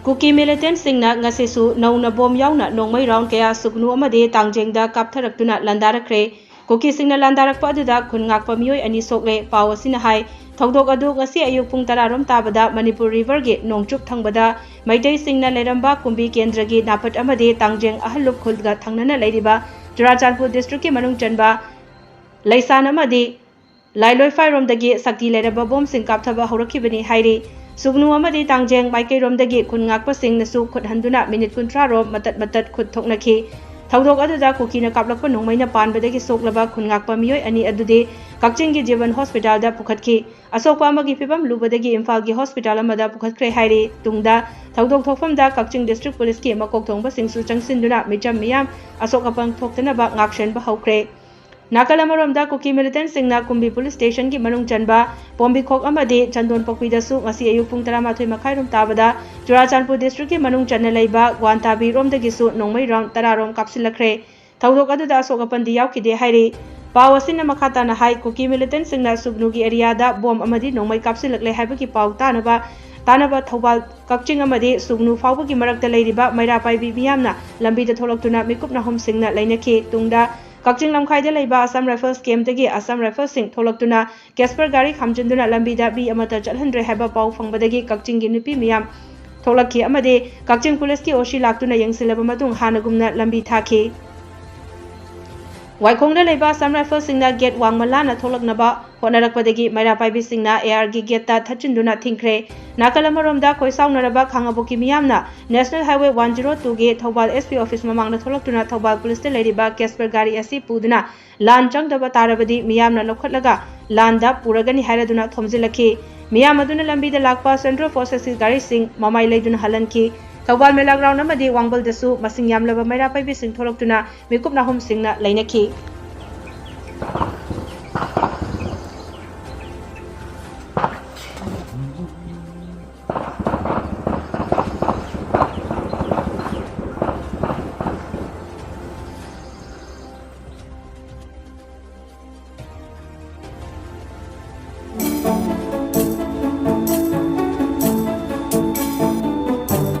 cookie militant सिंगना ngasisu नौना Baum याउना नोंगमै round कया सुगनु अमदे तांगजेंगदा कापथरक्तुना लंदारखरे cookie सिंगना लंदारकपा अदुदा खुनगाकपा मियोय अनि सोकले पाव असिना हाय थौदोक अदु ngasi अयुक पुंग 10 रोम ताबदा मणिपुर रिवर गे नोंगचुप थंगबदा मैतै सिंगना लेरंबा कुंबी केंद्र गे नापट अमदे तांगजेंग अहलुप खुलगा थंगनना लेरिबा चुराचांदपुर डिस्ट्रिक्ट के मनुंग चनबा लैसान अमदे लाइलोय रोमदगी शक्ति लेरबा बॉम सिंग कापथबा हौरखिबनी हायरि सुगनु अमदे तांगजेंग माइकै रोमदगी खुनगाकपा सिंगनसु खुदहंदुना मिनिट 15 रोम मतत मतत खुद थोकनखि थौदोक अदुदा कुकीना कापलकपा नोंमैना पानबदगी सोकलबा खुनगाकपा मियोय अनि अदुदे कक्चिंगी जीवन हॉस्पिटल दा पुखतखि असोकपा अमगी फिबम लुबदगी इम्फाल गी हॉस्पिटल अमदा पुखतख्रे हायरि तुंगदा थौदोक थोफमदा कक्चिंग डिस्ट्रिक्ट पुलिस की मकोक थोंगबा सिंगसु चंगसिंदुना मिचम मियाम असोकपंग थोक्तनबा ngaksenबा हौख्रे नाकल अमरोमदा कुकी मिलिटेंट सिंगना कुंबी पुलिस स्टेशन की मनुंग चनबा पोंबिखोक अमदे चंदोन पक्वीदसु ngasi अयुक पुंग 13 मखाई रोम ताबदा चुराचांदपुर डिस्ट्रिक्ट की मनुंग चन्न लेबा ग्वांताबी रोमदगिसु नोंमै राउंड 10 रोम कापसिलखरे थौदोक अदुदा सोकपंदी यावखिदे हायरि पाव असिना मखाताना हाय कुकी मिलिटेंट सिंगना सुगनुगी एरियादा बॉम अमदि नोंमै कापसिलखले हायबगी पाव तानबा थौबाल कक्चिंग अमदि सुगनु फावबगी मरक्ता लेरिबा मैरापाइबी मियामना लंबीदा थोलक्तुना मिकुपना होम सिंगना लैनखि तुंगदा कक्चिंग लमखाइदा लेबा असम राइफल्स कैम्पदगी असम राइफल्स सिंग थोलक्तुना कैस्पर गाड़ी खामजिंदुना लंबीदा बी अमता चलहंद्रे हायबा पाव फंगबदगी कक्चिंग गी नुपी मियाम थोलक्खि अमदे कक्चिंग पुलिस की ओशी लाक्तुना यंगसिलबा मतुंग हानगुमना लंबी थाखि वाइखोंगदा लेबा असम राइफल्स सिंगना गेट वांगमलाना थोलक्नबा होनरकपदगी मैरापाइबी सिंगना एआर गी गेट ता थचिंदुना थिंखरे नाकल अमरोमदा खोइसाउनरबा खांगाबोकी मियामना नेशनल हाईवे 102 गे थौबाल एसपी ऑफिस ममांगना थोलक्तुना थौबाल पुलिस ते लेरिबा कैस्पर गाड़ी असी पुदुना लान चंगदबा तारबदी मियामना लौखटलगा लानदा पुरगनी हायरदुना थोमजिलखि मियाम अदुना लंबीदा लाकपा सेंट्रल फोर्सेस की गाड़ी सिंग ममाई लेदुना हलनखि थौबाल मेला ग्राउंड अमदि वांगबलदसु मसिंग यामलबा मैरापाइबी सिंग थोलक्तुना मिकुपना होम सिंगना लैनखि